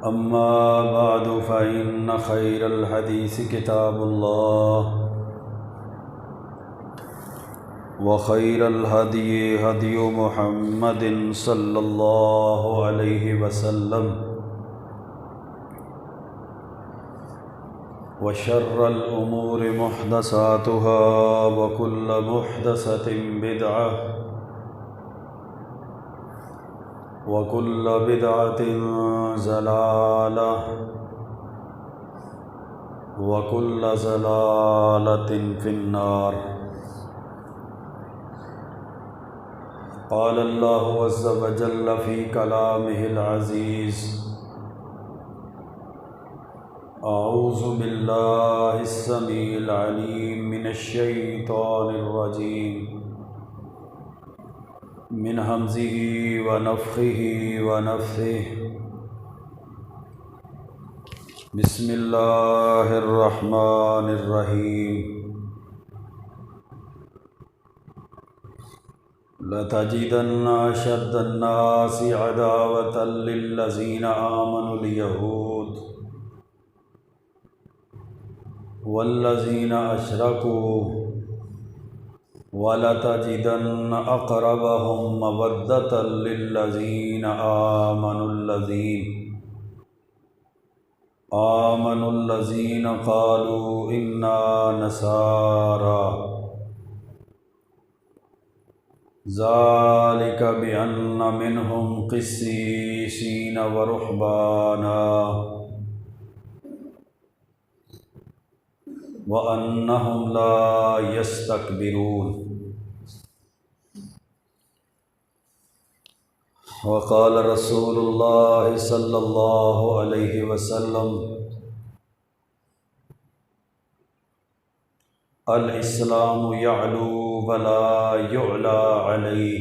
أما بعد فإن خير الحديث كتاب الله وخير الهدي هدي محمد صلى الله عليه وسلم وشر الأمور محدثاتها وكل محدثة بدعة وكل بدعة ضلالة وكل ضلالة في النار. قال الله عز وجل في كلامه العزيز: أعوذ بالله السميع العليم من الشيطان الرجيم من همزه ونفخه ونفثه. بسم الله الرحمن الرحيم. لتجدن أشد الناس عداوة للذين آمنوا اليهود والذين أشركوا ولتجدن أقربهم مودة للذين آمنوا الذين قالوا إنا نصارى ذلك بأن منهم قسيسين ورهبانا وأنهم لا يستكبرون. وقال رسول الله صلى الله عليه وسلم: الإسلام يعلو ولا يعلى عليه.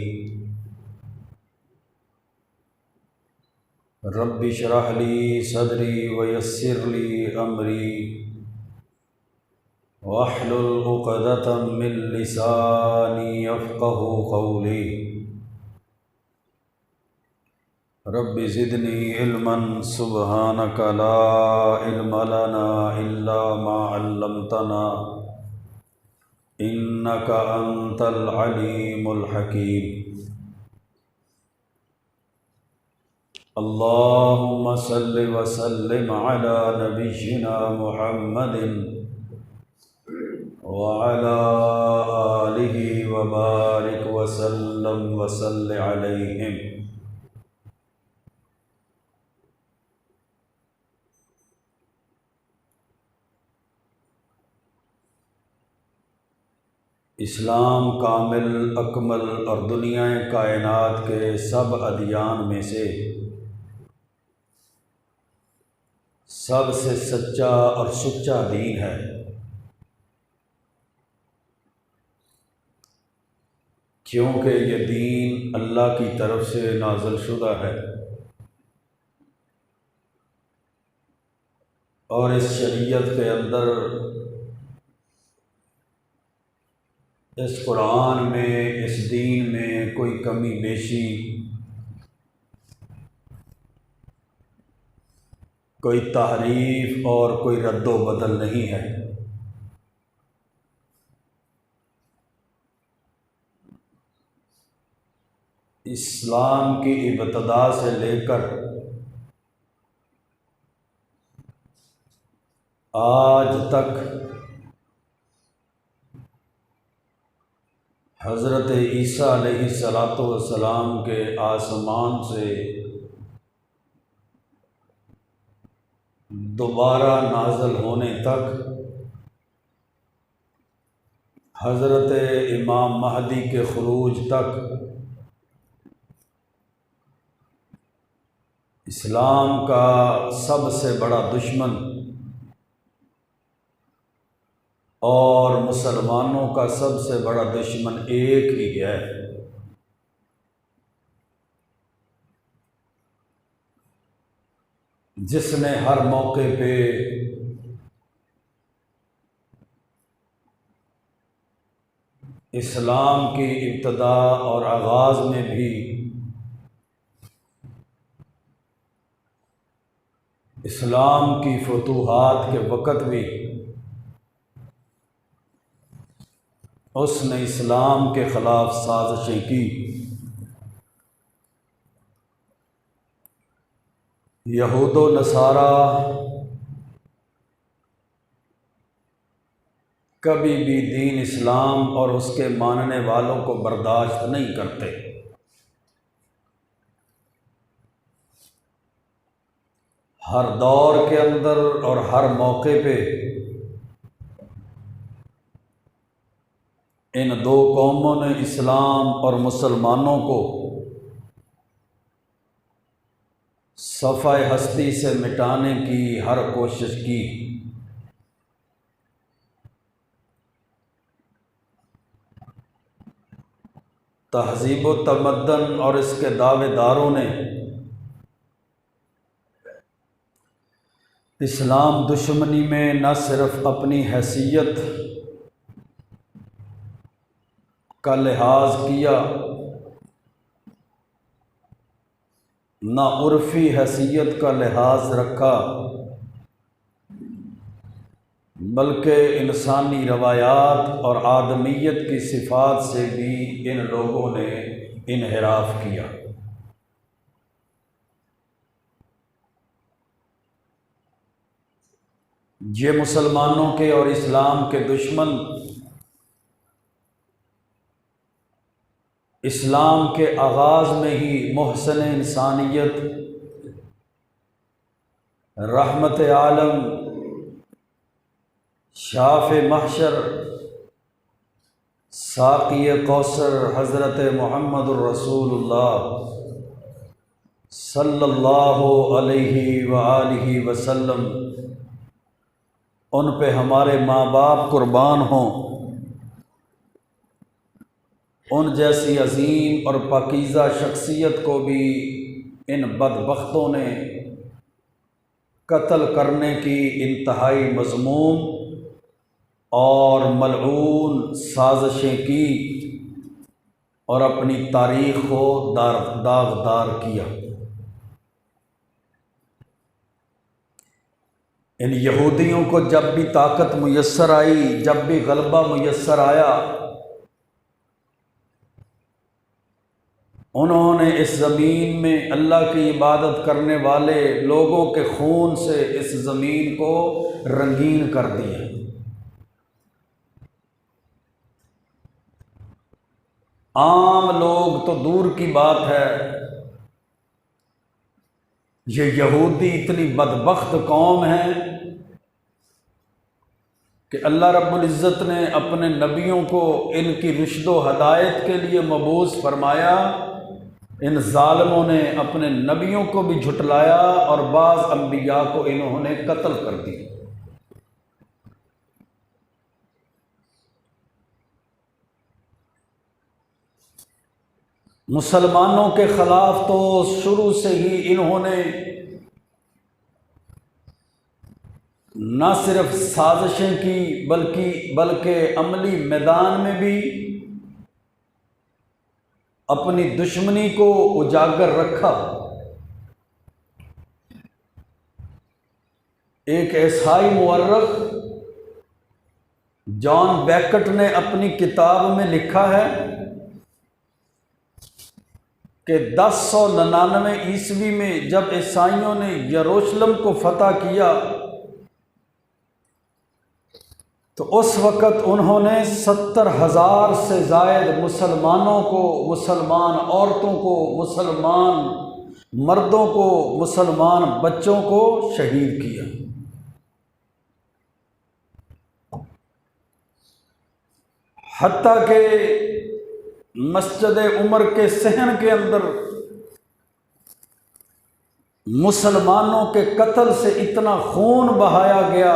رب اشرح لي صدري ويسر لي أمري واحلل عقدة من لساني يفقهوا قولي. رب زدني علما سبحانك لا علم لنا إلا ما علمتنا إنك أنت العليم الحكيم. اللهم صل وسلم على نبينا محمد وعلى آلہ وبارک وسلم وصل علیہم. اسلام کامل، اکمل اور دنیا کائنات کے سب ادیان میں سے سب سے سچا اور سچا دین ہے، کیونکہ یہ دین اللہ کی طرف سے نازل شدہ ہے، اور اس شریعت کے اندر، اس قرآن میں، اس دین میں کوئی کمی بیشی، کوئی تحریف اور کوئی رد و بدل نہیں ہے۔ اسلام کی ابتدا سے لے کر آج تک حضرت عیسیٰ علیہ السلام کے آسمان سے دوبارہ نازل ہونے تک، حضرت امام مہدی کے خروج تک، اسلام کا سب سے بڑا دشمن اور مسلمانوں کا سب سے بڑا دشمن ایک ہی ہے، جس نے ہر موقع پہ اسلام کی ابتدا اور آغاز میں بھی اسلام کی فتوحات کے وقت بھی اس نے اسلام کے خلاف سازشیں کی۔ یہود و نصارہ کبھی بھی دین اسلام اور اس کے ماننے والوں کو برداشت نہیں کرتے۔ ہر دور کے اندر اور ہر موقع پہ ان دو قوموں نے اسلام اور مسلمانوں کو صفحہ ہستی سے مٹانے کی ہر کوشش کی۔ تہذیب و تمدن اور اس کے دعوے داروں نے اسلام دشمنی میں نہ صرف اپنی حیثیت کا لحاظ کیا، نہ عرفی حیثیت کا لحاظ رکھا، بلکہ انسانی روایات اور آدمیت کی صفات سے بھی ان لوگوں نے انحراف کیا۔ یہ مسلمانوں کے اور اسلام کے دشمن اسلام کے آغاز میں ہی محسن انسانیت، رحمت عالم، شاف محشر، ساقی کوثر حضرت محمد الرسول اللہ صلی اللہ علیہ وآلہ وسلم، ان پہ ہمارے ماں باپ قربان ہوں، ان جیسی عظیم اور پاکیزہ شخصیت کو بھی ان بدبختوں نے قتل کرنے کی انتہائی مذموم اور ملعون سازشیں کی اور اپنی تاریخ کو داغدار کیا۔ ان یہودیوں کو جب بھی طاقت میسر آئی، جب بھی غلبہ میسر آیا، انہوں نے اس زمین میں اللہ کی عبادت کرنے والے لوگوں کے خون سے اس زمین کو رنگین کر دیا۔ عام لوگ تو دور کی بات ہے، یہ یہودی اتنی بدبخت قوم ہے کہ اللہ رب العزت نے اپنے نبیوں کو ان کی رشد و ہدایت کے لیے مبعوث فرمایا، ان ظالموں نے اپنے نبیوں کو بھی جھٹلایا اور بعض انبیاء کو انہوں نے قتل کر دیا۔ مسلمانوں کے خلاف تو شروع سے ہی انہوں نے نہ صرف سازشیں کی بلکہ عملی میدان میں بھی اپنی دشمنی کو اجاگر رکھا۔ ایک عیسائی مورخ جان بیکٹ نے اپنی کتاب میں لکھا ہے کہ 1099 عیسوی میں جب عیسائیوں نے یروشلم کو فتح کیا تو اس وقت انہوں نے 70,000 سے زائد مسلمانوں کو، مسلمان عورتوں کو، مسلمان مردوں کو، مسلمان بچوں کو شہید کیا۔ حتیٰ کہ مسجد عمر کے صحن کے اندر مسلمانوں کے قتل سے اتنا خون بہایا گیا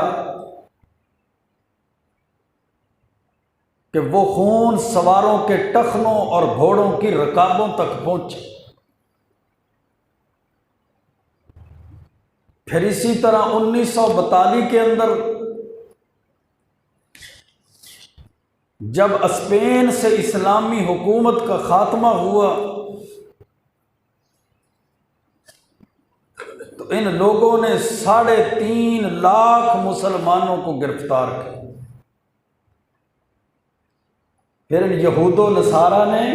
کہ وہ خون سواروں کے ٹخنوں اور گھوڑوں کی رکابوں تک پہنچا۔ پھر اسی طرح 1942 کے اندر جب اسپین سے اسلامی حکومت کا خاتمہ ہوا تو ان لوگوں نے 3.5 لاکھ مسلمانوں کو گرفتار کیا۔ پھر ان یہود و نصارہ نے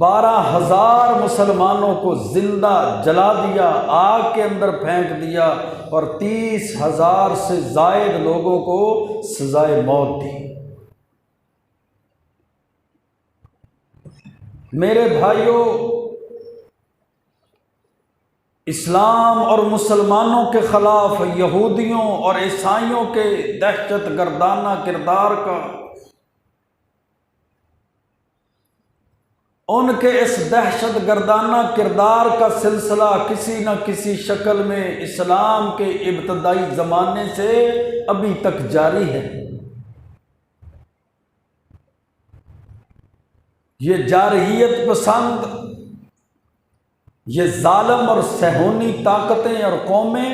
12,000 مسلمانوں کو زندہ جلا دیا، آگ کے اندر پھینک دیا، اور 30,000 سے زائد لوگوں کو سزائے موت دی۔ میرے بھائیوں، اسلام اور مسلمانوں کے خلاف یہودیوں اور عیسائیوں کے دہشت گردانہ کردار کا، ان کے اس دہشت گردانہ کردار کا سلسلہ کسی نہ کسی شکل میں اسلام کے ابتدائی زمانے سے ابھی تک جاری ہے۔ یہ جارحیت پسند، یہ ظالم اور صہیونی طاقتیں اور قومیں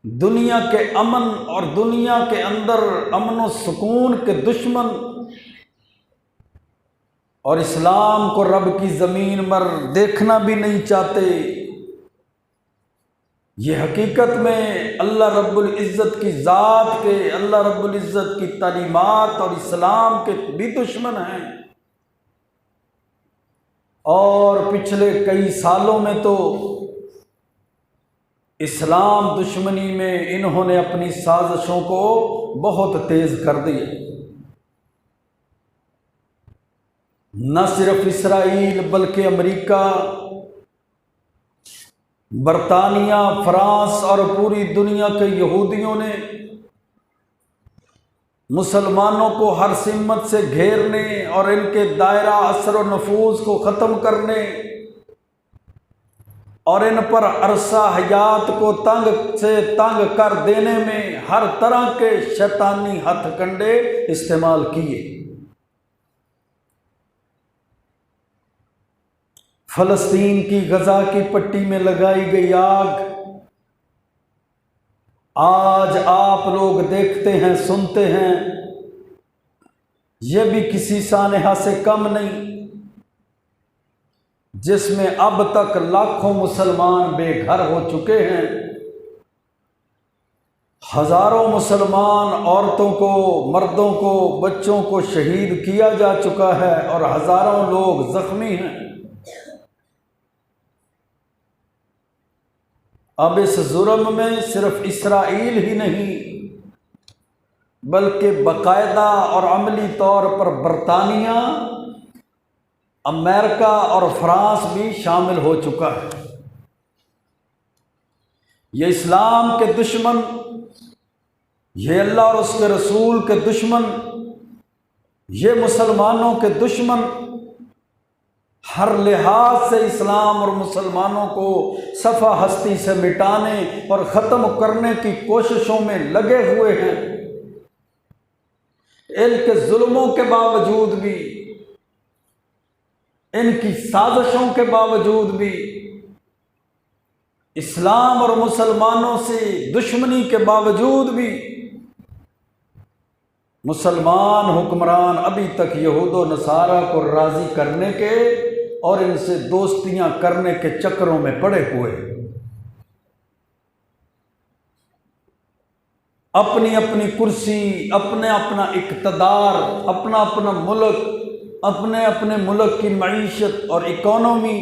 دنیا کے امن اور دنیا کے اندر امن و سکون کے دشمن، اور اسلام کو رب کی زمین پر دیکھنا بھی نہیں چاہتے۔ یہ حقیقت میں اللہ رب العزت کی ذات کے، اللہ رب العزت کی تعلیمات اور اسلام کے بھی دشمن ہیں۔ اور پچھلے کئی سالوں میں تو اسلام دشمنی میں انہوں نے اپنی سازشوں کو بہت تیز کر دیا۔ نہ صرف اسرائیل بلکہ امریکہ، برطانیہ، فرانس اور پوری دنیا کے یہودیوں نے مسلمانوں کو ہر سمت سے گھیرنے اور ان کے دائرہ اثر و نفوذ کو ختم کرنے اور ان پر عرصہ حیات کو تنگ سے تنگ کر دینے میں ہر طرح کے شیطانی ہتھ کنڈے استعمال کیے۔ فلسطین کی غزہ کی پٹی میں لگائی گئی آگ آج آپ لوگ دیکھتے ہیں، سنتے ہیں، یہ بھی کسی سانحہ سے کم نہیں، جس میں اب تک لاکھوں مسلمان بے گھر ہو چکے ہیں، ہزاروں مسلمان عورتوں کو، مردوں کو، بچوں کو شہید کیا جا چکا ہے اور ہزاروں لوگ زخمی ہیں۔ اب اس جرم میں صرف اسرائیل ہی نہیں بلکہ باقاعدہ اور عملی طور پر برطانیہ، امریکہ اور فرانس بھی شامل ہو چکا ہے۔ یہ اسلام کے دشمن، یہ اللہ اور اس کے رسول کے دشمن، یہ مسلمانوں کے دشمن ہر لحاظ سے اسلام اور مسلمانوں کو صفحہ ہستی سے مٹانے اور ختم کرنے کی کوششوں میں لگے ہوئے ہیں۔ ان کے ظلموں کے باوجود بھی، ان کی سازشوں کے باوجود بھی، اسلام اور مسلمانوں سے دشمنی کے باوجود بھی مسلمان حکمران ابھی تک یہود و نصارہ کو راضی کرنے کے اور ان سے دوستیاں کرنے کے چکروں میں پڑے ہوئے، اپنی اپنی کرسی، اپنا اپنا اقتدار، اپنا اپنا ملک، اپنے اپنے ملک کی معیشت اور اکانومی،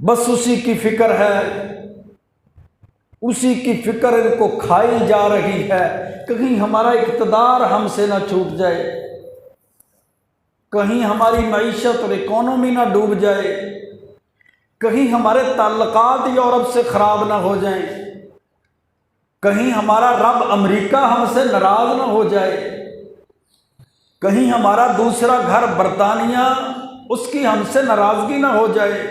بس اسی کی فکر ہے، اسی کی فکر ان کو کھائی جا رہی ہے۔ کہیں ہمارا اقتدار ہم سے نہ چھوٹ جائے، کہیں ہماری معیشت اور اکانومی نہ ڈوب جائے، کہیں ہمارے تعلقات یورپ سے خراب نہ ہو جائیں، کہیں ہمارا رب امریکہ ہم سے ناراض نہ ہو جائے، کہیں ہمارا دوسرا گھر برطانیہ اس کی ہم سے ناراضگی نہ ہو جائے۔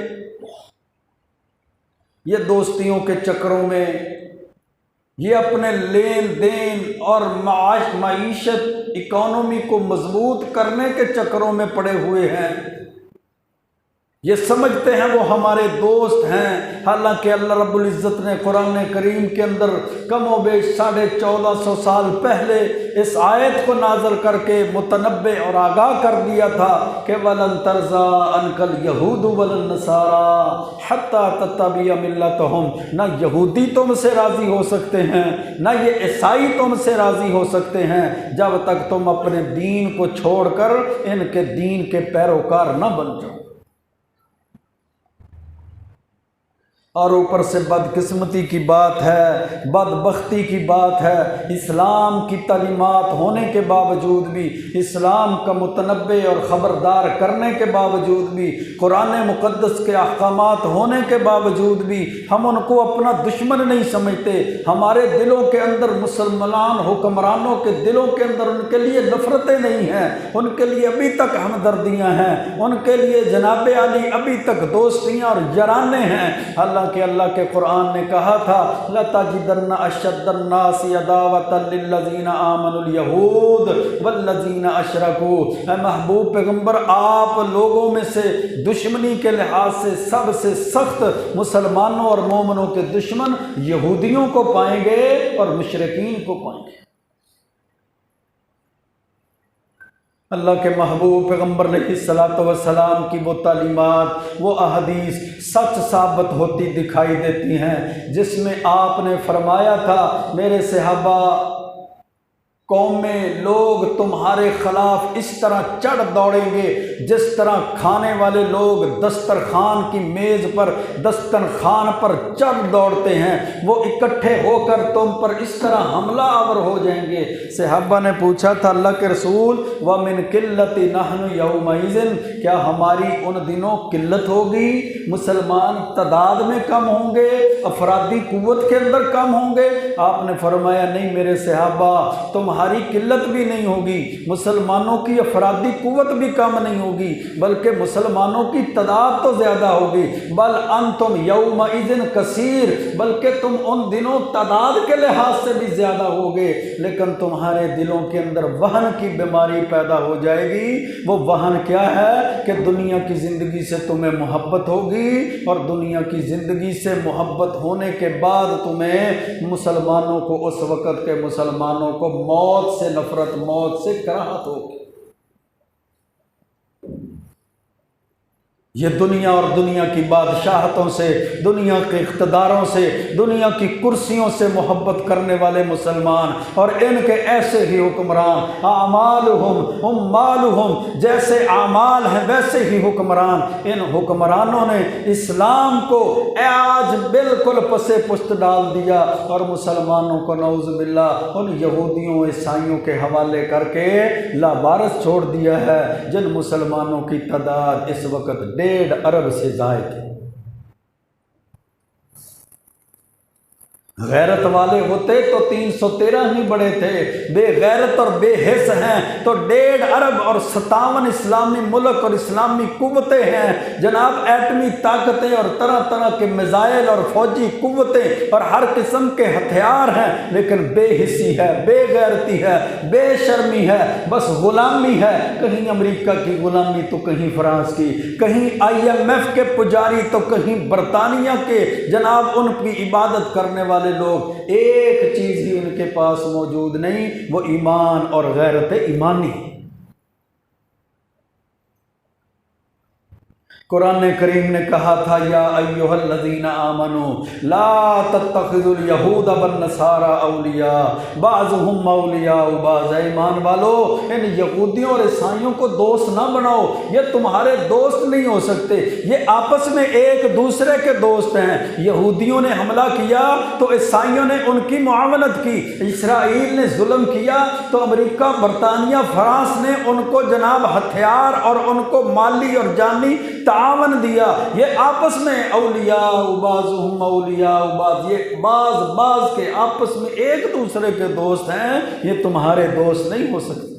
یہ دوستیوں کے چکروں میں، یہ اپنے لین دین اور معیشت اکانومی کو مضبوط کرنے کے چکروں میں پڑے ہوئے ہیں۔ یہ سمجھتے ہیں وہ ہمارے دوست ہیں، حالانکہ اللہ رب العزت نے قرآن کریم کے اندر کم و بیش 1450 سال پہلے اس آیت کو نازل کر کے متنبع اور آگاہ کر دیا تھا کہ وَلَن تَرْضَىٰ عَنْكَ الْيَهُودُ وَلَا النَّصَارَىٰ حَتَّىٰ تَتَّبِعَ مِلَّتَهُمْ، نہ یہودی تم سے راضی ہو سکتے ہیں، نہ یہ عیسائی تم سے راضی ہو سکتے ہیں جب تک تم اپنے دین کو چھوڑ کر ان کے دین کے پیروکار نہ بن جاؤ۔ اور اوپر سے بدقسمتی کی بات ہے، بدبختی کی بات ہے، اسلام کی تعلیمات ہونے کے باوجود بھی، اسلام کا متنبع اور خبردار کرنے کے باوجود بھی، قرآن مقدس کے احکامات ہونے کے باوجود بھی ہم ان کو اپنا دشمن نہیں سمجھتے۔ ہمارے دلوں کے اندر مسلمان حکمرانوں کے دلوں کے اندر ان کے لیے نفرتیں نہیں ہیں، ان کے لیے ابھی تک ہمدردیاں ہیں، ان کے لیے جناب علی ابھی تک دوستیاں اور یارانے ہیں۔ کہ اللہ کے قرآن نے کہا تھا لَتَجِدَنَّ أَشَدَّ النَّاسِ عَدَاوَةً لِلَّذِينَ آمَنُوا الْيَهُودَ وَالَّذِينَ أَشْرَكُوا، اے محبوب پیغمبر آپ لوگوں میں سے دشمنی کے لحاظ سے سب سے سخت مسلمانوں اور مومنوں کے دشمن یہودیوں کو پائیں گے اور مشرکین کو پائیں گے۔ اللہ کے محبوب پیغمبر علیہ الصلوۃ والسلام کی وہ تعلیمات، وہ احادیث سچ ثابت ہوتی دکھائی دیتی ہیں، جس میں آپ نے فرمایا تھا میرے صحابہ قوم میں لوگ تمہارے خلاف اس طرح چڑھ دوڑیں گے جس طرح کھانے والے لوگ دسترخوان کی میز پر دسترخوان پر چڑھ دوڑتے ہیں، وہ اکٹھے ہو کر تم پر اس طرح حملہ آور ہو جائیں گے۔ صحابہ نے پوچھا تھا اللہ کے رسول وَمِن قِلَّةِ نَحْنُ يَوْمَئِذٍ، کیا ہماری ان دنوں قلت ہوگی، مسلمان تعداد میں کم ہوں گے، افرادی قوت کے اندر کم ہوں گے؟ آپ نے فرمایا نہیں میرے صحابہ، تمہاری قلت بھی نہیں ہوگی، مسلمانوں کی افرادی قوت بھی کم نہیں ہوگی، بلکہ مسلمانوں کی تعداد تو زیادہ ہوگی۔ بل انتم یومئذ کثیر، بلکہ تم ان دنوں تعداد کے لحاظ سے بھی زیادہ ہوگے، لیکن تمہارے دلوں کے اندر وہن کی بیماری پیدا ہو جائے گی۔ وہ وہن کیا ہے کہ دنیا کی زندگی سے تمہیں محبت ہوگی، اور دنیا کی زندگی سے محبت ہونے کے بعد تمہیں مسلمانوں کو اس وقت کے مسلمانوں کو موت سے نفرت، موت سے کراہت ہوگی۔ یہ دنیا اور دنیا کی بادشاہتوں سے، دنیا کے اقتداروں سے، دنیا کی کرسیوں سے محبت کرنے والے مسلمان اور ان کے ایسے ہی حکمران، اعمالہم اموالہم، جیسے اعمال ہیں ویسے ہی حکمران، ان حکمرانوں نے اسلام کو آج بالکل پس پشت ڈال دیا اور مسلمانوں کو نعوذ باللہ ان یہودیوں عیسائیوں کے حوالے کر کے لابارس چھوڑ دیا ہے، جن مسلمانوں کی تعداد اس وقت 1.5 ارب سے زائد ہے۔ غیرت والے ہوتے تو 313 ہی بڑے تھے، بے غیرت اور بے حس ہیں تو 1.5 ارب اور 57 اسلامی ملک اور اسلامی قوتیں ہیں جناب، ایٹمی طاقتیں اور طرح طرح کے میزائل اور فوجی قوتیں اور ہر قسم کے ہتھیار ہیں، لیکن بے حسی ہے، بے غیرتی ہے، بے شرمی ہے، بس غلامی ہے، کہیں امریکہ کی غلامی تو کہیں فرانس کی، کہیں IMF کے پجاری تو کہیں برطانیہ کے جناب ان کی عبادت کرنے والے لوگ، ایک چیز ہی ان کے پاس موجود نہیں، وہ ایمان اور غیرت ایمانی۔ قرآن کریم نے کہا تھا یا ایھا الذین آمنوا لا تتخذوا اليہود والنصارى اولیاء بعضهم اولیاء بعض، ایمان والو ان یہودیوں اور عیسائیوں کو دوست نہ بناؤ، یہ تمہارے دوست نہیں ہو سکتے، یہ آپس میں ایک دوسرے کے دوست ہیں۔ یہودیوں نے حملہ کیا تو عیسائیوں نے ان کی معاونت کی، اسرائیل نے ظلم کیا تو امریکہ، برطانیہ، فرانس نے ان کو جناب ہتھیار اور ان کو مالی اور جانی تعاون دیا۔ یہ آپس میں اولیاء بعضهم اولیاء بعض، یہ بعض کے آپس میں ایک دوسرے کے دوست ہیں، یہ تمہارے دوست نہیں ہو سکتے۔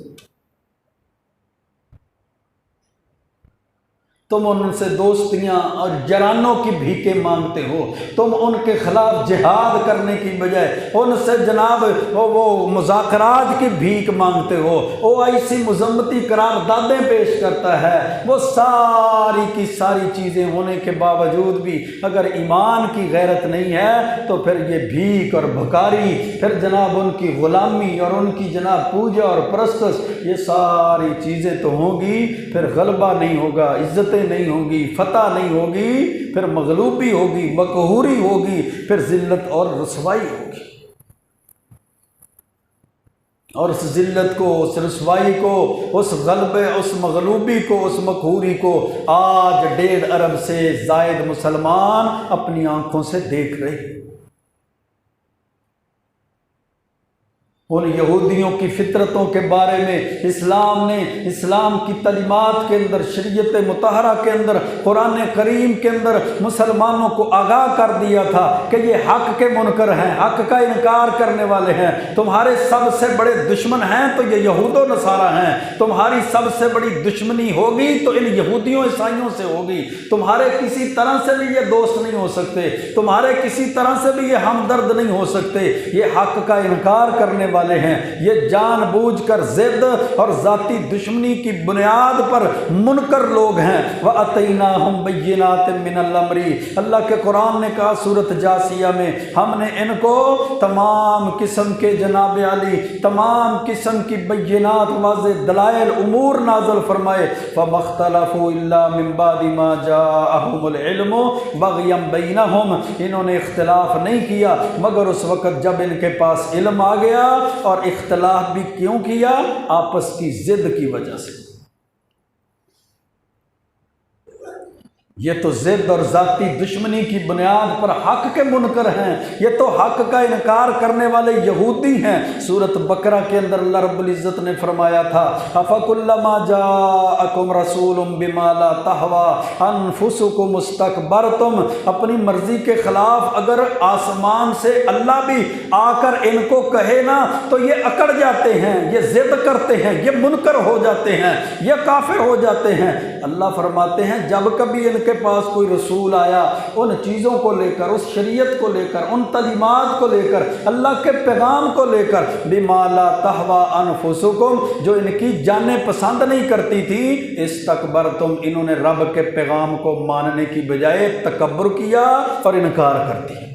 تم ان سے دوستیاں اور جرانوں کی بھیکیں مانگتے ہو، تم ان کے خلاف جہاد کرنے کی بجائے ان سے جناب وہ مذاکرات کی بھیک مانگتے ہو۔ OIC مذمتی قراردادیں پیش کرتا ہے، وہ ساری کی ساری چیزیں ہونے کے باوجود بھی اگر ایمان کی غیرت نہیں ہے تو پھر یہ بھیک اور بھکاری، پھر جناب ان کی غلامی اور ان کی جناب پوجا اور پرستش، یہ ساری چیزیں تو ہوں گی، پھر غلبہ نہیں ہوگا، عزتیں نہیں ہوگی، فتح نہیں ہوگی، پھر مغلوبی ہوگی، مقہوری ہوگی، پھر ذلت اور رسوائی ہوگی۔ اور اس ذلت کو، اس رسوائی کو، اس غلبے، اس مغلوبی کو، اس مقہوری کو آج 1.5 ارب سے زائد مسلمان اپنی آنکھوں سے دیکھ رہے ہیں۔ ان یہودیوں کی فطرتوں کے بارے میں اسلام نے، اسلام کی تعلیمات کے اندر، شریعت مطہرہ کے اندر، قرآن کریم کے اندر مسلمانوں کو آگاہ کر دیا تھا کہ یہ حق کے منکر ہیں، حق کا انکار کرنے والے ہیں، تمہارے سب سے بڑے دشمن ہیں تو یہ یہود و نصارہ ہیں، تمہاری سب سے بڑی دشمنی ہوگی تو ان یہودیوں عیسائیوں سے ہوگی، تمہارے کسی طرح سے بھی یہ دوست نہیں ہو سکتے، تمہارے کسی طرح سے بھی یہ ہمدرد نہیں ہو سکتے، یہ حق کا انکار کرنے والے ہیں، یہ جان بوجھ کر ضد اور ذاتی دشمنی کی بنیاد پر منکر لوگ ہیں۔ وَأَتَيْنَاهُمْ بَيِّنَاتٍ مِّنَ الْأَمْرِ، اللہ کے قرآن نے کہا سورۃ جاثیہ میں، ہم نے ان کو تمام قسم کے جناب علی، تمام قسم کی بینات، واضح دلائل، امور نازل فرمائے۔ فَمَا اخْتَلَفُوا إِلَّا مِن بَعْدِ مَا جَاءَهُمُ الْعِلْمُ بَغْيًا بَيْنَهُمْ، انہوں نے اختلاف نہیں کیا مگر اس وقت جب ان کے پاس علم آ گیا، اور اختلاف بھی کیوں کیا؟ آپس کی ضد کی وجہ سے۔ یہ تو ضد اور ذاتی دشمنی کی بنیاد پر حق کے منکر ہیں، یہ تو حق کا انکار کرنے والے یہودی ہیں۔ سورۃ بقرہ کے اندر اللہ رب العزت نے فرمایا تھا، أَفَكُلَّمَا جَاءَكُمْ رَسُولٌ بِمَا لَا تَهْوَىٰ أَنفُسُكُمُ اسْتَكْبَرْتُمْ، اپنی مرضی کے خلاف اگر آسمان سے اللہ بھی آ کر ان کو کہے نا تو یہ اکڑ جاتے ہیں، یہ ضد کرتے ہیں، یہ منکر ہو جاتے ہیں، یہ کافر ہو جاتے ہیں۔ اللہ فرماتے ہیں جب کبھی ان کے پاس کوئی رسول آیا، ان چیزوں کو لے کر، اس شریعت کو لے کر، ان تعلیمات کو لے کر، اللہ کے پیغام کو لے کر، بِمَا لَا تَهْوَىٰ أَنفُسُكُمْ، جو ان کی جانیں پسند نہیں کرتی تھی، استکبرتم، انہوں نے رب کے پیغام کو ماننے کی بجائے تکبر کیا اور انکار کر دیا۔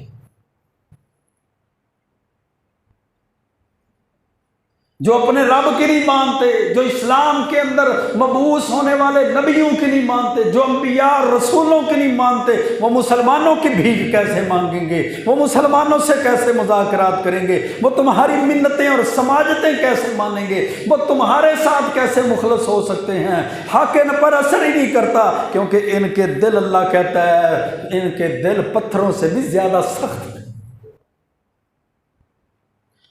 جو اپنے رب کی نہیں مانتے، جو اسلام کے اندر مبعوث ہونے والے نبیوں کی نہیں مانتے، جو انبیاء اور رسولوں کی نہیں مانتے، وہ مسلمانوں کی بھیک کیسے مانگیں گے؟ وہ مسلمانوں سے کیسے مذاکرات کریں گے؟ وہ تمہاری منتیں اور سماجتیں کیسے مانیں گے؟ وہ تمہارے ساتھ کیسے مخلص ہو سکتے ہیں؟ حق ان پر اثر ہی نہیں کرتا، کیونکہ ان کے دل، اللہ کہتا ہے ان کے دل پتھروں سے بھی زیادہ سخت ہیں۔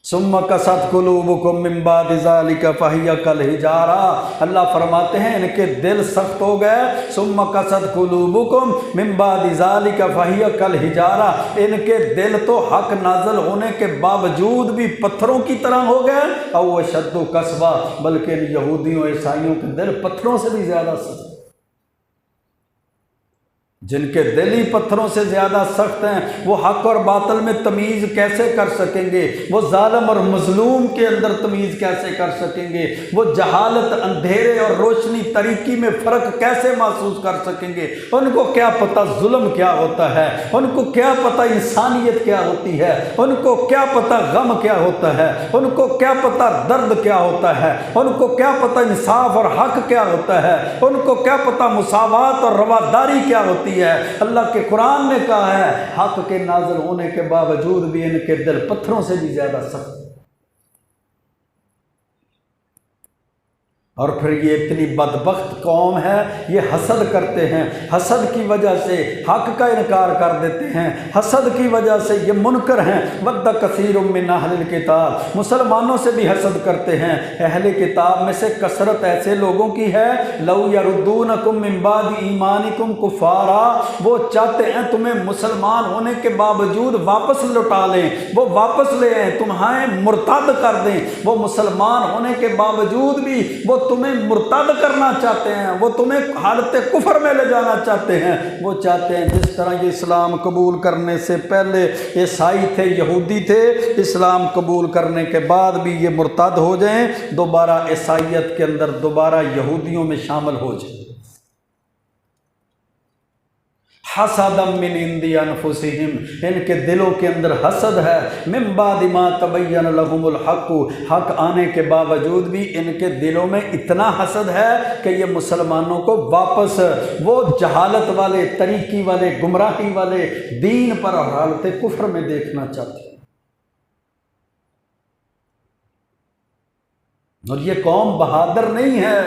ثم قست قلوبکم من بعد ذلک فہی کالحجارہ، اللہ فرماتے ہیں ان کے دل سخت ہو گئے۔ ثم قست قلوبکم من بعد ذلک فہی کالحجارہ، ان کے دل تو حق نازل ہونے کے باوجود بھی پتھروں کی طرح ہو گئے۔ او اشد قسوہ، بلکہ ان یہودیوں عیسائیوں کے دل پتھروں سے بھی زیادہ سخت، جن کے دل ہی پتھروں سے زیادہ سخت ہیں، وہ حق اور باطل میں تمیز کیسے کر سکیں گے؟ وہ ظالم اور مظلوم کے اندر تمیز کیسے کر سکیں گے؟ وہ جہالت، اندھیرے اور روشنی، تاریکی میں فرق کیسے محسوس کر سکیں گے؟ ان کو کیا پتہ ظلم کیا ہوتا ہے، ان کو کیا پتہ انسانیت کیا ہوتی ہے، ان کو کیا پتہ غم کیا ہوتا ہے، ان کو کیا پتہ درد کیا ہوتا ہے، ان کو کیا پتہ انصاف اور حق کیا ہوتا ہے، ان کو کیا پتہ مساوات اور رواداری کیا ہوتی ہے۔ اللہ کے قرآن نے کہا ہے حق کے نازل ہونے کے باوجود بھی ان کے دل پتھروں سے بھی زیادہ سخت، اور پھر یہ اتنی بدبخت قوم ہے، یہ حسد کرتے ہیں، حسد کی وجہ سے حق کا انکار کر دیتے ہیں، حسد کی وجہ سے یہ منکر ہیں۔ وَدَّ كَثِيرٌ مِّنْ أَهْلِ الْكِتَابِ، مسلمانوں سے بھی حسد کرتے ہیں، اہل کتاب میں سے کثرت ایسے لوگوں کی ہے، لَوْ يَرُدُّونَكُم مِّن بَعْدِ إِيمَانِكُمْ كُفَّارًا، وہ چاہتے ہیں تمہیں مسلمان ہونے کے باوجود واپس لوٹا لیں، وہ واپس لے آئیں، تمہیں مرتد کر دیں، وہ مسلمان ہونے کے باوجود بھی وہ تمہیں مرتد کرنا چاہتے ہیں، وہ تمہیں حالت کفر میں لے جانا چاہتے ہیں۔ وہ چاہتے ہیں جس طرح یہ اسلام قبول کرنے سے پہلے عیسائی تھے، یہودی تھے، اسلام قبول کرنے کے بعد بھی یہ مرتد ہو جائیں، دوبارہ عیسائیت کے اندر دوبارہ یہودیوں میں شامل ہو جائیں۔ حسدا من عند انفسہم، ان کے دلوں کے اندر حسد ہے، من بعد ما تبین لہم الحق، حق آنے کے باوجود بھی ان کے دلوں میں اتنا حسد ہے کہ یہ مسلمانوں کو واپس وہ جہالت والے، طریقی والے، گمراہی والے دین پر اور حالت کفر میں دیکھنا چاہتے ہیں۔ اور یہ قوم بہادر نہیں ہے،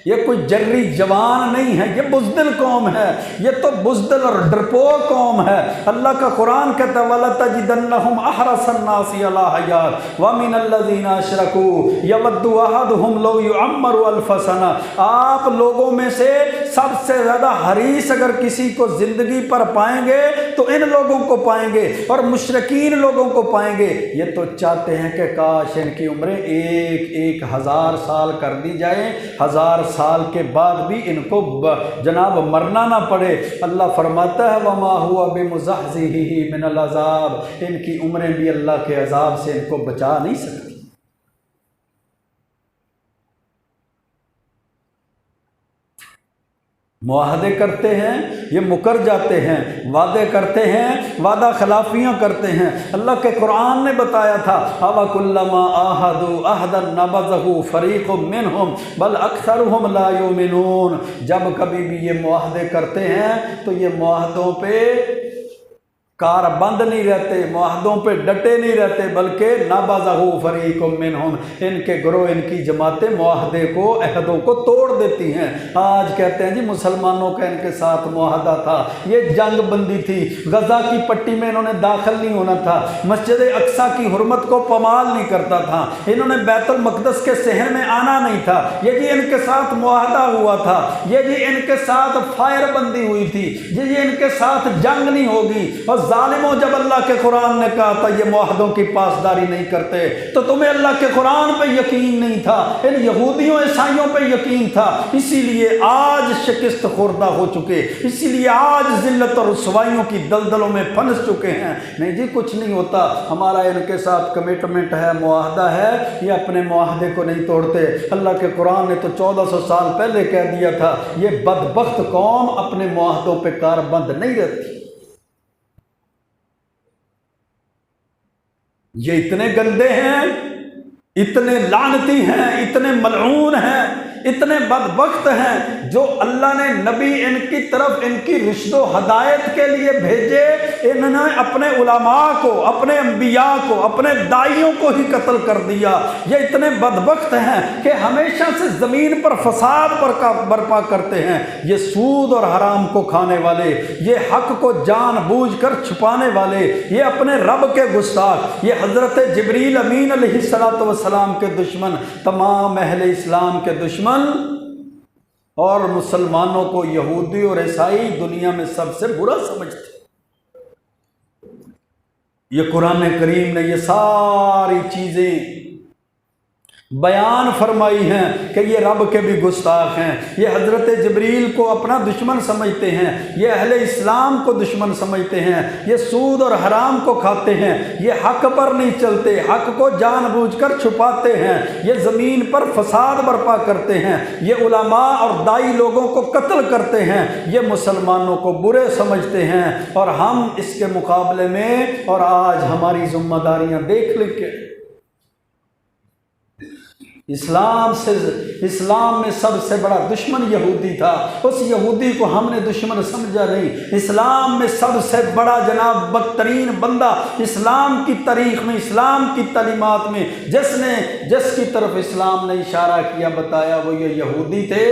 یہ کوئی جری جوان نہیں ہے، یہ بزدل قوم ہے، یہ تو بزدل اور ڈرپوک قوم ہے۔ اللہ کا قرآن کہتا ہے وَلَتَجِدَنَّهُمْ أَحْرَصَ النَّاسِ عَلَىٰ حَيَاةٍ وَمِنَ الَّذِينَ أَشْرَكُوا يَوَدُّ أَحَدُهُمْ لَوْ يُعَمَّرُ أَلْفَ سَنَةٍ، آپ لوگوں میں سے سب سے زیادہ حریص اگر کسی کو زندگی پر پائیں گے تو ان لوگوں کو پائیں گے اور مشرکین لوگوں کو پائیں گے۔ یہ تو چاہتے ہیں کہ کاش ان کی عمریں ایک ہزار سال کر دی جائیں، 1000 سال کے بعد بھی ان کو جناب مرنا نہ پڑے۔ اللہ فرماتا ہے وَمَا هُوَ بِمُزَحْزِحِهِ مِنَ الْعَذَابِ، ان کی عمریں بھی اللہ کے عذاب سے ان کو بچا نہیں سکتی۔ معاہدے کرتے ہیں، یہ مکر جاتے ہیں، وعدے کرتے ہیں، وعدہ خلافیاں کرتے ہیں۔ اللہ کے قرآن نے بتایا تھا أَوَكُلَّمَا عَاهَدُوا عَهْدًا نَبَذَهُ فَرِيقٌ مِّنْهُمْ بَلْ أَكْثَرُهُمْ لَا يُؤْمِنُونَ، جب کبھی بھی یہ معاہدے کرتے ہیں تو یہ معاہدوں پہ کار بند نہیں رہتے، معاہدوں پہ ڈٹے نہیں رہتے، بلکہ نَبَذَهُ فَرِيقٌ مِّنْهُمْ، ان کے گروہ، ان کی جماعتیں معاہدے کو، عہدوں کو توڑ دیتی ہیں۔ آج کہتے ہیں جی مسلمانوں کا ان کے ساتھ معاہدہ تھا، یہ جنگ بندی تھی، غزہ کی پٹی میں انہوں نے داخل نہیں ہونا تھا، مسجد اقصیٰ کی حرمت کو پامال نہیں کرتا تھا، انہوں نے بیت المقدس کے صحن میں آنا نہیں تھا، یہ جی ان کے ساتھ معاہدہ ہوا تھا، یہ جی ان کے ساتھ فائر بندی ہوئی تھی، یہ جی ان کے ساتھ جنگ نہیں ہوگی۔ اور ظالموں، جب اللہ کے قرآن نے کہا تھا یہ معاہدوں کی پاسداری نہیں کرتے تو تمہیں اللہ کے قرآن پہ یقین نہیں تھا، ان یہودیوں عیسائیوں پہ یقین تھا، اسی لیے آج شکست خوردہ ہو چکے، اسی لیے آج ذلت اور رسوائیوں کی دلدلوں میں پھنس چکے ہیں۔ نہیں جی کچھ نہیں ہوتا، ہمارا ان کے ساتھ کمٹمنٹ ہے، معاہدہ ہے، یہ اپنے معاہدے کو نہیں توڑتے۔ اللہ کے قرآن نے تو 1400 سال پہلے کہہ دیا تھا یہ بدبخت قوم اپنے معاہدوں پہ کاربند نہیں رہتی۔ یہ اتنے گندے ہیں، اتنے لعنتی ہیں، اتنے ملعون ہیں، اتنے بدبخت ہیں، جو اللہ نے نبی ان کی طرف ان کی رشد و ہدایت کے لیے بھیجے، انہوں نے اپنے علماء کو، اپنے انبیاء کو، اپنے داعیوں کو ہی قتل کر دیا۔ یہ اتنے بدبخت ہیں کہ ہمیشہ سے زمین پر فساد برپا کرتے ہیں، یہ سود اور حرام کو کھانے والے، یہ حق کو جان بوجھ کر چھپانے والے، یہ اپنے رب کے گستاخ، یہ حضرت جبریل امین علیہ السلام کے دشمن، تمام اہل اسلام کے دشمن، اور مسلمانوں کو یہودی اور عیسائی دنیا میں سب سے برا سمجھتے۔ یہ قرآن کریم نے یہ ساری چیزیں بیان فرمائی ہیں کہ یہ رب کے بھی گستاخ ہیں، یہ حضرت جبریل کو اپنا دشمن سمجھتے ہیں، یہ اہل اسلام کو دشمن سمجھتے ہیں، یہ سود اور حرام کو کھاتے ہیں، یہ حق پر نہیں چلتے، حق کو جان بوجھ کر چھپاتے ہیں، یہ زمین پر فساد برپا کرتے ہیں، یہ علماء اور داعی لوگوں کو قتل کرتے ہیں، یہ مسلمانوں کو برے سمجھتے ہیں، اور ہم اس کے مقابلے میں، اور آج ہماری ذمہ داریاں دیکھ لیں کہ اسلام میں سب سے بڑا دشمن یہودی تھا، اس یہودی کو ہم نے دشمن سمجھا نہیں۔ اسلام میں سب سے بڑا جناب بدترین بندہ اسلام کی تاریخ میں، اسلام کی تعلیمات میں جس کی طرف اسلام نے اشارہ کیا، بتایا، وہ یہ یہودی تھے۔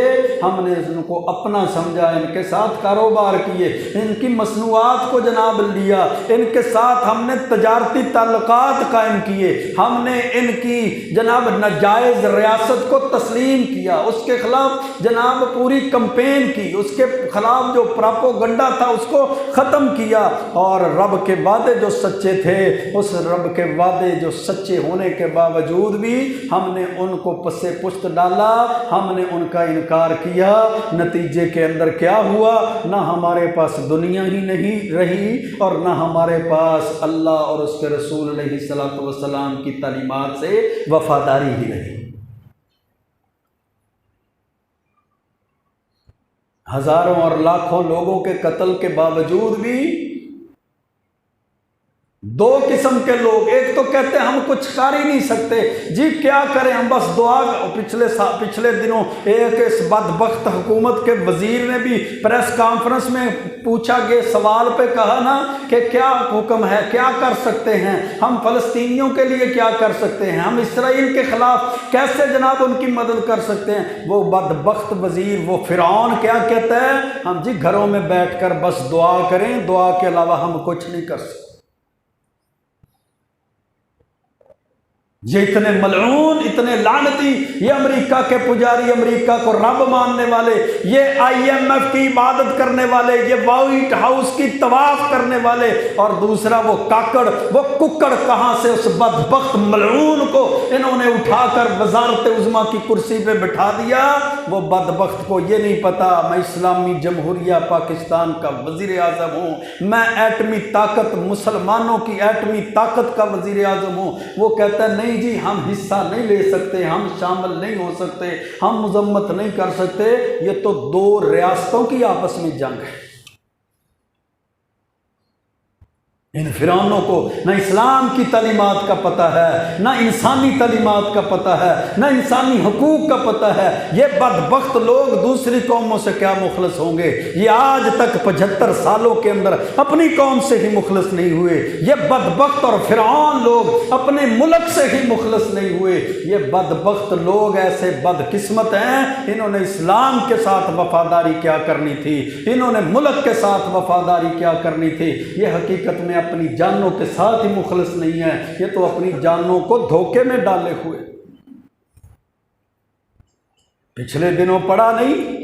ہم نے ان کو اپنا سمجھا، ان کے ساتھ کاروبار کیے، ان کی مصنوعات کو جناب لیا، ان کے ساتھ ہم نے تجارتی تعلقات قائم کیے، ہم نے ان کی جناب ناجائز ریاست کو تسلیم کیا، اس کے خلاف جناب پوری کمپین کی، اس کے خلاف جو پراپوگنڈا تھا اس کو ختم کیا، اور رب کے وعدے جو سچے تھے، اس رب کے وعدے جو سچے ہونے کے باوجود بھی ہم نے ان کو پس پشت ڈالا، ہم نے ان کا انکار کیا۔ نتیجے کے اندر کیا ہوا؟ نہ ہمارے پاس دنیا ہی نہیں رہی، اور نہ ہمارے پاس اللہ اور اس کے رسول علیہ الصلوۃ والسلام کی تعلیمات سے وفاداری ہی رہی۔ ہزاروں اور لاکھوں لوگوں کے قتل کے باوجود بھی دو قسم کے لوگ، ایک تو کہتے ہیں ہم کچھ کر ہی نہیں سکتے، جی کیا کریں ہم بس دعا۔ پچھلے دنوں ایک اس بدبخت حکومت کے وزیر نے بھی پریس کانفرنس میں پوچھا گئے سوال پہ کہا نا کہ کیا حکم ہے، کیا کر سکتے ہیں ہم، فلسطینیوں کے لیے کیا کر سکتے ہیں، ہم اسرائیل کے خلاف کیسے جناب ان کی مدد کر سکتے ہیں۔ وہ بدبخت وزیر، وہ فرعون کیا کہتا ہے؟ ہم جی گھروں میں بیٹھ کر بس دعا کریں، دعا کے علاوہ ہم کچھ نہیں کر سکتے۔ یہ اتنے ملعون، اتنے لعنتی، یہ امریکہ کے پجاری، امریکہ کو رب ماننے والے، یہ IMF کی عبادت کرنے والے، یہ وائٹ ہاؤس کی طواف کرنے والے، اور دوسرا وہ کاکڑ، وہ ککڑ کہاں سے اس بدبخت ملعون کو انہوں نے اٹھا کر وزارت عظمیٰ کی کرسی پہ بٹھا دیا۔ وہ بدبخت کو یہ نہیں پتا میں اسلامی جمہوریہ پاکستان کا وزیر اعظم ہوں، میں ایٹمی طاقت، مسلمانوں کی ایٹمی طاقت کا وزیر اعظم ہوں۔ وہ کہتا ہے نہیں جی ہم حصہ نہیں لے سکتے، ہم شامل نہیں ہو سکتے، ہم مذمت نہیں کر سکتے۔ یہ تو دو ریاستوں کی آپس میں جنگ ہے۔ ان فرعونوں کو نہ اسلام کی تعلیمات کا پتہ ہے، نہ انسانی تعلیمات کا پتہ ہے، نہ انسانی حقوق کا پتہ ہے۔ یہ بدبخت لوگ دوسری قوموں سے کیا مخلص ہوں گے؟ یہ آج تک 75 سالوں کے اندر اپنی قوم سے ہی مخلص نہیں ہوئے۔ یہ بدبخت اور فرعون لوگ اپنے ملک سے ہی مخلص نہیں ہوئے۔ یہ بدبخت لوگ ایسے بدقسمت ہیں، انہوں نے اسلام کے ساتھ وفاداری کیا کرنی تھی، انہوں نے ملک کے ساتھ وفاداری کیا کرنی تھی۔ یہ حقیقت میں اپنی جانوں کے ساتھ ہی مخلص نہیں ہے، یہ تو اپنی جانوں کو دھوکے میں ڈالے ہوئے۔ پچھلے دنوں پڑھا نہیں،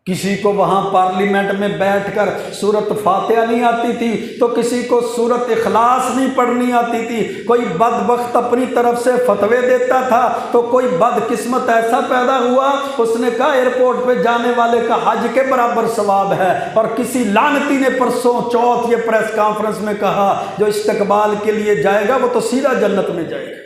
کسی کو وہاں پارلیمنٹ میں بیٹھ کر سورت فاتحہ نہیں آتی تھی تو کسی کو سورت اخلاص نہیں پڑھنی آتی تھی، کوئی بدبخت اپنی طرف سے فتوے دیتا تھا تو کوئی بدقسمت ایسا پیدا ہوا، اس نے کہا ایئرپورٹ پہ جانے والے کا حج کے برابر ثواب ہے، اور کسی لعنتی نے پرسوں چوتھ یہ پریس کانفرنس میں کہا جو استقبال کے لیے جائے گا وہ تو سیدھا جنت میں جائے گا۔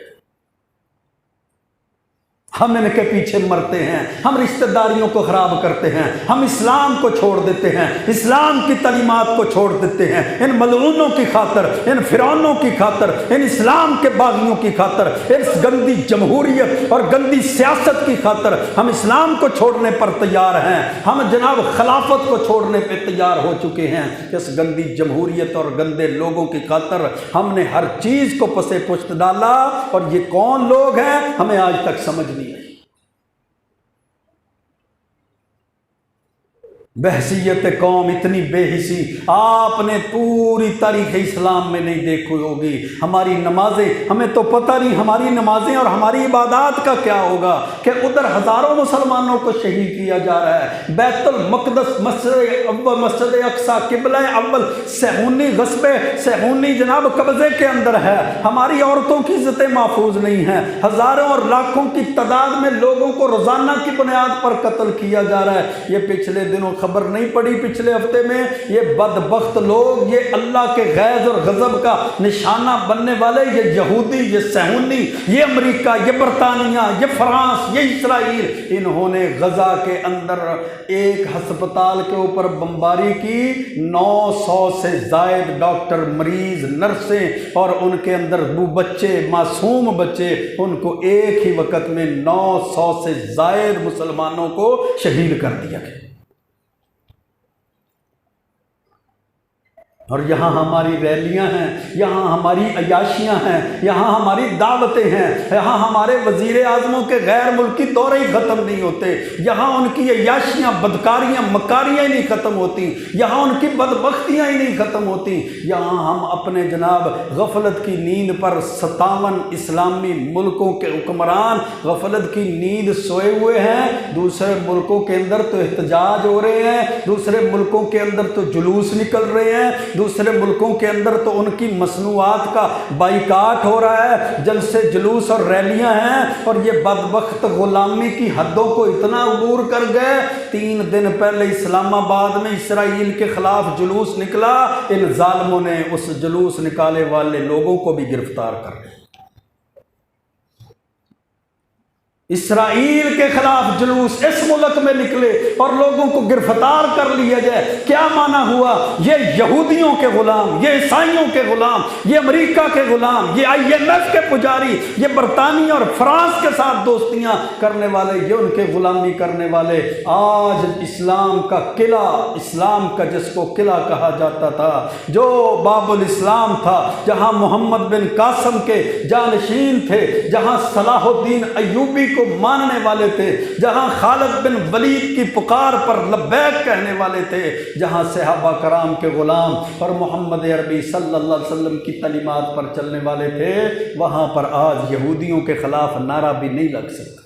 ہم ان کے پیچھے مرتے ہیں، ہم رشتہ داریوں کو خراب کرتے ہیں، ہم اسلام کو چھوڑ دیتے ہیں، اسلام کی تعلیمات کو چھوڑ دیتے ہیں، ان ملعونوں کی خاطر، ان فرعونوں کی خاطر، ان اسلام کے باغیوں کی خاطر، اس گندی جمہوریت اور گندی سیاست کی خاطر ہم اسلام کو چھوڑنے پر تیار ہیں، ہم جناب خلافت کو چھوڑنے پہ تیار ہو چکے ہیں۔ اس گندی جمہوریت اور گندے لوگوں کی خاطر ہم نے ہر چیز کو پس پشت ڈالا، اور یہ کون لوگ ہیں ہمیں آج تک سمجھ نہیں۔ بحثیت قوم اتنی بے حسی آپ نے پوری تاریخ اسلام میں نہیں دیکھی ہوگی۔ ہماری نمازیں، ہمیں تو پتہ نہیں ہماری نمازیں اور ہماری عبادات کا کیا ہوگا کہ ادھر ہزاروں مسلمانوں کو شہید کیا جا رہا ہے۔ بیت المقدس، مسجد اقصی، قبلہ اول صہیونی غصب صہیونی جناب قبضے کے اندر ہے، ہماری عورتوں کی عزتیں محفوظ نہیں ہیں، ہزاروں اور لاکھوں کی تعداد میں لوگوں کو روزانہ کی بنیاد پر قتل کیا جا رہا ہے۔ یہ پچھلے دنوں خبر نہیں پڑی پچھلے ہفتے میں، یہ بدبخت لوگ، یہ اللہ کے غیظ اور غضب کا نشانہ بننے والے، یہ یہودی، یہ صہیونی، یہ امریکہ، یہ برطانیہ، یہ فرانس، یہ اسرائیل، انہوں نے غزہ کے اندر ایک ہسپتال کے اوپر بمباری کی، 900 سے زائد ڈاکٹر، مریض، نرسیں اور ان کے اندر وہ بچے، معصوم بچے، ان کو ایک ہی وقت میں 900 سے زائد مسلمانوں کو شہید کر دیا گیا۔ اور یہاں ہماری ریلیاں ہیں، یہاں ہماری عیاشیاں ہیں، یہاں ہماری دعوتیں ہیں، یہاں ہمارے وزیر اعظموں کے غیر ملکی دورے ہی ختم نہیں ہوتے، یہاں ان کی عیاشیاں، بدکاریاں، مکاریاں ہی نہیں ختم ہوتی، یہاں ان کی بدبختیاں ہی نہیں ختم ہوتی، یہاں ہم اپنے جناب غفلت کی نیند پر 57 اسلامی ملکوں کے حکمران غفلت کی نیند سوئے ہوئے ہیں، دوسرے ملکوں کے اندر تو احتجاج ہو رہے ہیں، دوسرے ملکوں کے اندر تو جلوس نکل رہے ہیں، دوسرے ملکوں کے اندر تو ان کی مصنوعات کا بائیکاٹ ہو رہا ہے، جلسے جلوس اور ریلیاں ہیں، اور یہ بدبخت غلامی کی حدوں کو اتنا عبور کر گئے۔ 3 دن پہلے اسلام آباد میں اسرائیل کے خلاف جلوس نکلا، ان ظالموں نے اس جلوس نکالے والے لوگوں کو بھی گرفتار کر لیا۔ اسرائیل کے خلاف جلوس اس ملک میں نکلے اور لوگوں کو گرفتار کر لیا جائے، کیا معنی ہوا؟ یہ یہودیوں کے غلام، یہ عیسائیوں کے غلام، یہ امریکہ کے غلام، یہ IMF کے پجاری، یہ برطانیہ اور فرانس کے ساتھ دوستیاں کرنے والے، یہ ان کے غلامی کرنے والے آج اسلام کا قلعہ، اسلام کا جس کو قلعہ کہا جاتا تھا، جو باب الاسلام تھا، جہاں محمد بن قاسم کے جانشین تھے، جہاں صلاح الدین ایوبی کو ماننے والے تھے، جہاں خالد بن ولید کی پکار پر لبیک کہنے والے تھے، جہاں صحابہ کرام کے غلام اور محمد عربی صلی اللہ علیہ وسلم کی تعلیمات پر چلنے والے تھے، وہاں پر آج یہودیوں کے خلاف نعرہ بھی نہیں لگ سکتا۔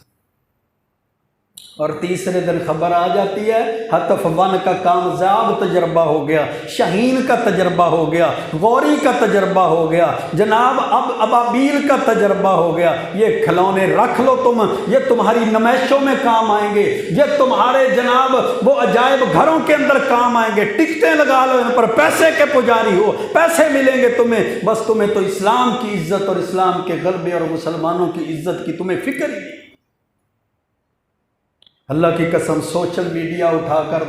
اور تیسرے دن خبر آ جاتی ہے حتف 1 کا کامیاب تجربہ ہو گیا، شاہین کا تجربہ ہو گیا، غوری کا تجربہ ہو گیا، جناب اب ابابیل کا تجربہ ہو گیا۔ یہ کھلونے رکھ لو تم، یہ تمہاری نمائشوں میں کام آئیں گے، یہ تمہارے جناب وہ عجائب گھروں کے اندر کام آئیں گے، ٹکٹیں لگا لو ان پر، پیسے کے پجاری ہو، پیسے ملیں گے تمہیں، بس تمہیں تو اسلام کی عزت اور اسلام کے غلبے اور مسلمانوں کی عزت کی تمہیں فکر ہی نہیں۔ اللہ کی قسم سوشل میڈیا اٹھا کر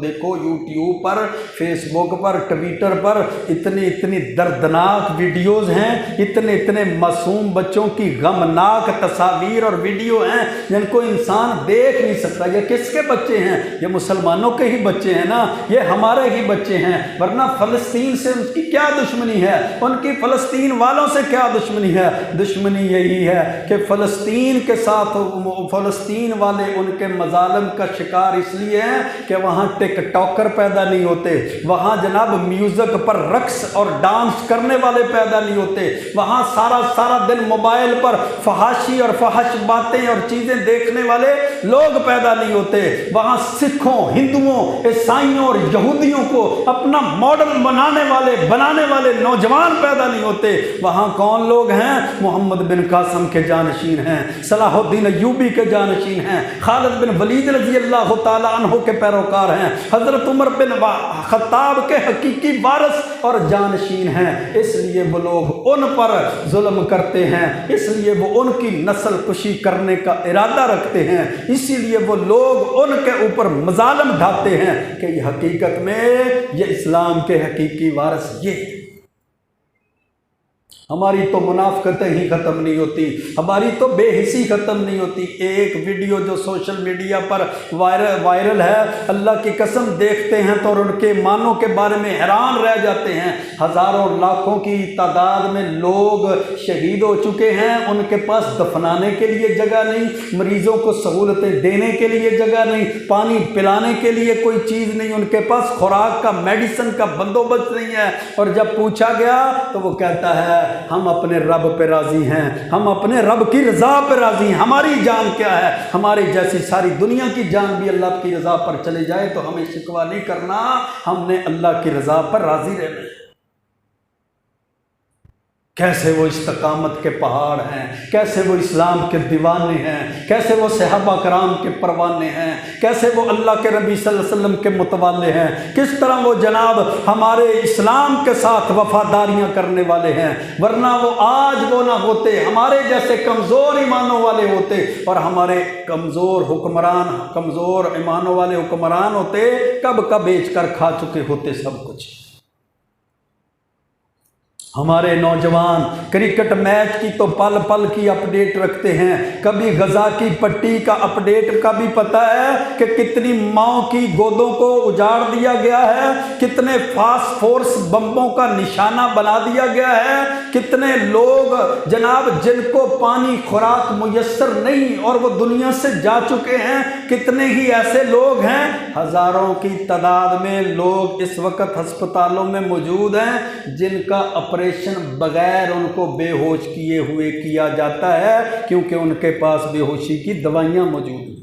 دیکھو، یوٹیوب پر، فیس بک پر، ٹویٹر پر اتنی دردناک ویڈیوز ہیں، اتنے معصوم بچوں کی غمناک تصاویر اور ویڈیو ہیں جن کو انسان دیکھ نہیں سکتا۔ یہ کس کے بچے ہیں؟ یہ مسلمانوں کے ہی بچے ہیں نا، یہ ہمارے ہی بچے ہیں، ورنہ فلسطین سے ان کی کیا دشمنی ہے؟ ان کی فلسطین والوں سے کیا دشمنی ہے؟ دشمنی یہی ہے کہ فلسطین کے ساتھ فلسطین والے ان کے مظالم کا شکار اس لیے ہیں کہ وہاں ٹک ٹاکر پیدا نہیں ہوتے، وہاں جناب میوزک پر رقص اور ڈانس کرنے والے پیدا نہیں ہوتے، وہاں سارا دن موبائل پر فحاشی اور فحش باتیں اور چیزیں دیکھنے والے لوگ پیدا نہیں ہوتے، وہاں سکھوں، ہندوؤں، عیسائیوں اور یہودیوں کو اپنا ماڈل بنانے والے نوجوان پیدا نہیں ہوتے۔ وہاں کون لوگ ہیں؟ محمد بن قاسم کے جانشین ہیں، صلاح الدین ایوبی کے جانشین ہیں، خالد بن ولید رضی اللہ تعالیٰ عنہ کے پیروکار ہیں، حضرت عمر بن خطاب کے حقیقی وارث اور جانشین ہیں۔ اس لیے وہ لوگ ان پر ظلم کرتے ہیں، اس لیے وہ ان کی نسل کشی کرنے کا ارادہ رکھتے ہیں، اسی لیے وہ لوگ ان کے اوپر مظالم ڈھاتے ہیں کہ یہ حقیقت میں یہ اسلام کے حقیقی وارث یہ۔ ہماری تو منافقتیں ہی ختم نہیں ہوتی، ہماری تو بے حسی ختم نہیں ہوتی۔ ایک ویڈیو جو سوشل میڈیا پر وائرل ہے، اللہ کی قسم دیکھتے ہیں تو ان کے معنوں کے بارے میں حیران رہ جاتے ہیں۔ ہزاروں لاکھوں کی تعداد میں لوگ شہید ہو چکے ہیں، ان کے پاس دفنانے کے لیے جگہ نہیں، مریضوں کو سہولتیں دینے کے لیے جگہ نہیں، پانی پلانے کے لیے کوئی چیز نہیں، ان کے پاس خوراک کا، میڈیسن کا بندوبست نہیں ہے۔ اور جب پوچھا گیا تو وہ کہتا ہے ہم اپنے رب پہ راضی ہیں، ہم اپنے رب کی رضا پہ راضی ہیں، ہماری جان کیا ہے؟ ہماری جیسی ساری دنیا کی جان بھی اللہ کی رضا پر چلے جائے تو ہمیں شکوہ نہیں کرنا، ہم نے اللہ کی رضا پر راضی رہنا ہے۔ کیسے وہ استقامت کے پہاڑ ہیں، کیسے وہ اسلام کے دیوانے ہیں، کیسے وہ صحابہ کرام کے پروانے ہیں، کیسے وہ اللہ کے نبی صلی اللہ علیہ وسلم کے متوالے ہیں، کس طرح وہ جناب ہمارے اسلام کے ساتھ وفاداریاں کرنے والے ہیں، ورنہ وہ آج وہ نہ ہوتے، ہمارے جیسے کمزور ایمانوں والے ہوتے، اور ہمارے کمزور ایمانوں والے حکمران ہوتے کب بیچ کر کھا چکے ہوتے سب کچھ۔ ہمارے نوجوان کرکٹ میچ کی تو پل پل کی اپڈیٹ رکھتے ہیں، کبھی غزہ کی پٹی کا اپڈیٹ کا بھی پتہ ہے کہ کتنی ماؤں کی گودوں کو اجاڑ دیا گیا ہے، کتنے فاسفورس بمبوں کا نشانہ بنا دیا گیا ہے، کتنے لوگ جناب جن کو پانی خوراک میسر نہیں اور وہ دنیا سے جا چکے ہیں، کتنے ہی ایسے لوگ ہیں، ہزاروں کی تعداد میں لوگ اس وقت ہسپتالوں میں موجود ہیں جن کا آپریشن بغیر ان کو بے ہوش کیے ہوئے کیا جاتا ہے، کیونکہ ان کے پاس بے ہوشی کی دوائیاں موجود ہیں۔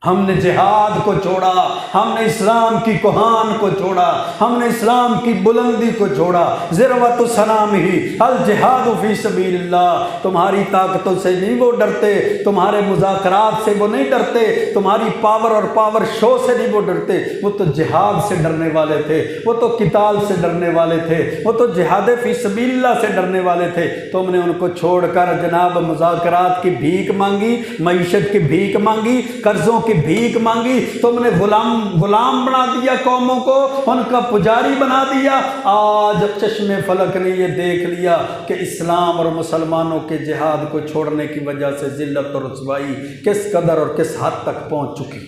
ہم نے جہاد کو چھوڑا، ہم نے اسلام کی کوہان کو چھوڑا، ہم نے اسلام کی بلندی کو چھوڑا۔ ذروۃ السلام ہی الجہاد فی سبیل اللہ۔ تمہاری طاقتوں سے نہیں وہ ڈرتے، تمہارے مذاکرات سے وہ نہیں ڈرتے، تمہاری پاور اور پاور شو سے نہیں وہ ڈرتے، وہ تو جہاد سے ڈرنے والے تھے، وہ تو قتال سے ڈرنے والے تھے، وہ تو جہاد فی سبیل اللہ سے ڈرنے والے تھے۔ تم نے ان کو چھوڑ کر جناب مذاکرات کی بھیک مانگی، معیشت کی بھیک مانگی، قرضوں کی بھیک مانگی، تم نے غلام بنا دیا قوموں کو، ان کا پجاری بنا دیا۔ آج چشم فلک نے یہ دیکھ لیا کہ اسلام اور مسلمانوں کے جہاد کو چھوڑنے کی وجہ سے ذلت اور رسوائی کس قدر اور کس حد تک پہنچ چکی۔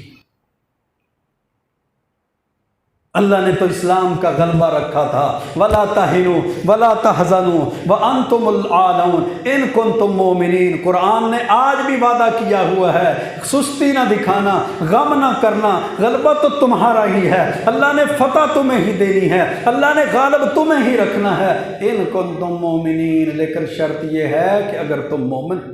اللہ نے تو اسلام کا غلبہ رکھا تھا، وَلَا تَهِنُوا وَلَا تَحْزَنُوا وَأَنْتُمُ الْأَعْلَوْنَ إِن كُنتُم مُؤْمِنِينَ۔ قرآن نے آج بھی وعدہ کیا ہوا ہے، سستی نہ دکھانا، غم نہ کرنا، غلبہ تو تمہارا ہی ہے، اللہ نے فتح تمہیں ہی دینی ہے، اللہ نے غالب تمہیں ہی رکھنا ہے۔ إِن كُنتُم مُؤْمِنِينَ، لیکن شرط یہ ہے کہ اگر تم مومن،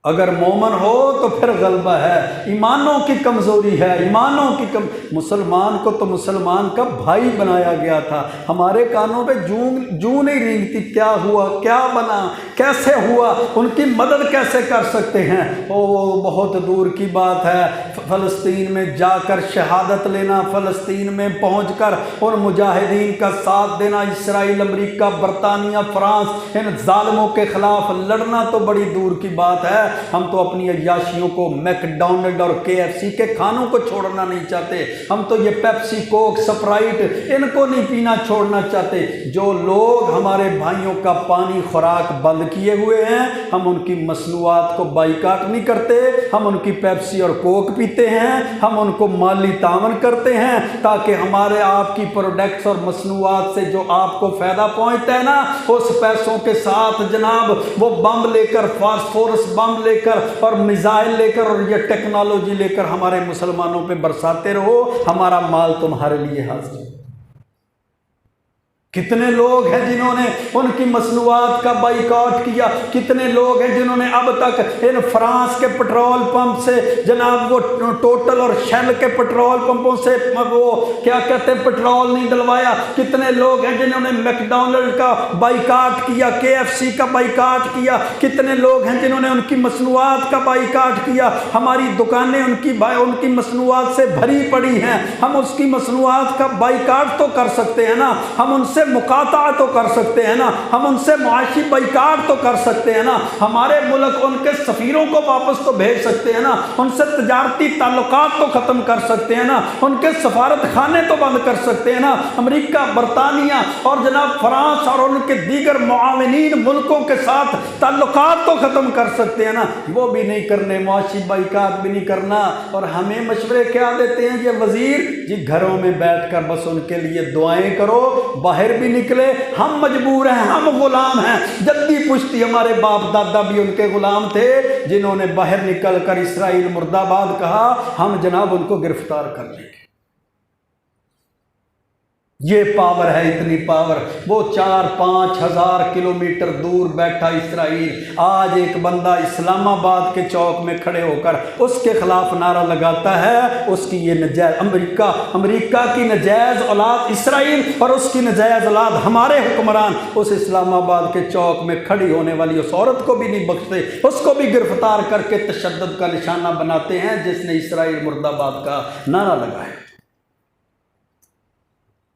اگر مومن ہو تو پھر غلبہ ہے۔ ایمانوں کی کمزوری ہے، ایمانوں کی مسلمان کو تو مسلمان کا بھائی بنایا گیا تھا، ہمارے کانوں پہ جوں نہیں رینگتی، کیا ہوا، کیا بنا، کیسے ہوا، ان کی مدد کیسے کر سکتے ہیں؟ بہت دور کی بات ہے فلسطین میں جا کر شہادت لینا، فلسطین میں پہنچ کر ان مجاہدین کا ساتھ دینا، اسرائیل، امریکہ، برطانیہ، فرانس، ان ظالموں کے خلاف لڑنا تو بڑی دور کی بات ہے۔ ہم تو اپنی عیاشیوں کو، میک ڈونلڈ اور KFC کے کھانوں کو چھوڑنا نہیں چاہتے، ہم تو یہ پیپسی، کوک، سپرائٹ ان کو نہیں پینا چھوڑنا چاہتے۔ جو لوگ ہمارے بھائیوں کا پانی خوراک بند کیے ہوئے ہیں، ہم ان کی مصنوعات کو بائیکاٹ نہیں کرتے، ہم ان کی پیپسی اور کوک پیتے ہیں، ہم ان کو مالی تعاون کرتے ہیں تاکہ ہمارے آپ کی پروڈکٹس اور مصنوعات سے جو آپ کو فائدہ پہنچتا ہے نا، اس پیسوں کے ساتھ جناب وہ بم لے کر، فاسفورس بم لے کر اور میزائل لے کر اور یہ ٹیکنالوجی لے کر ہمارے مسلمانوں پہ برساتے رہو، ہمارا مال تمہارے لیے حاضر ہے۔ کتنے لوگ ہیں جنہوں نے ان کی مصنوعات کا بائیکاٹ کیا، کتنے لوگ ہیں جنہوں نے اب تک ان فرانس کے پٹرول پمپ سے جناب وہ ٹوٹل اور شیل کے پٹرول پمپوں سے وہ کیا کہتے ہیں پٹرول نہیں ڈلوایا، کتنے لوگ ہیں جنہوں نے میک ڈونلڈ کا بائیکاٹ کیا، KFC کا بائیکاٹ کیا، کتنے لوگ ہیں جنہوں نے ان کی مصنوعات کا بائیکاٹ کیا۔ ہماری دکانیں ان کی مصنوعات سے بھری پڑی ہیں، ہم اس کی مصنوعات کا بائیکاٹ تو کر سکتے ہیں نا، ہم ان سے مقاطعہ تو کر سکتے ہیں نا، ہم ان سے معاشی بائیکاٹ تو کر سکتے ہیں نا، ہمارے ملک ان کے سفیروں کو واپس تو بھیج سکتے ہیں نا، ان سے تجارتی تعلقات تو ختم کر سکتے ہیں نا، ان کے سفارت خانے تو بند کر سکتے ہیں نا، امریکہ، برطانیہ اور جناب فرانس اور ان کے دیگر معاونین ملکوں کے ساتھ تعلقات تو ختم کر سکتے ہیں نا، وہ بھی نہیں کرنے، معاشی بائیکاٹ بھی نہیں کرنا۔ اور ہمیں مشورے کیا دیتے ہیں یہ وزیر جی؟ گھروں میں بیٹھ کر بس ان کے لیے دعائیں کرو، باہر بھی نکلے، ہم مجبور ہیں، ہم غلام ہیں، جدی پشتی ہمارے باپ دادا بھی ان کے غلام تھے جنہوں نے باہر نکل کر اسرائیل مرد آباد کہا، ہم جناب ان کو گرفتار کر لیں گے۔ یہ پاور ہے، اتنی پاور۔ وہ 4-5 ہزار کلومیٹر دور بیٹھا اسرائیل آج ایک بندہ اسلام آباد کے چوک میں کھڑے ہو کر اس کے خلاف نعرہ لگاتا ہے، اس کی یہ نجائز امریکہ کی نجائز اولاد اسرائیل اور اس کی نجائز اولاد ہمارے حکمران اس اسلام آباد کے چوک میں کھڑی ہونے والی اس عورت کو بھی نہیں بخشتے، اس کو بھی گرفتار کر کے تشدد کا نشانہ بناتے ہیں جس نے اسرائیل مرد آباد کا نعرہ لگایا۔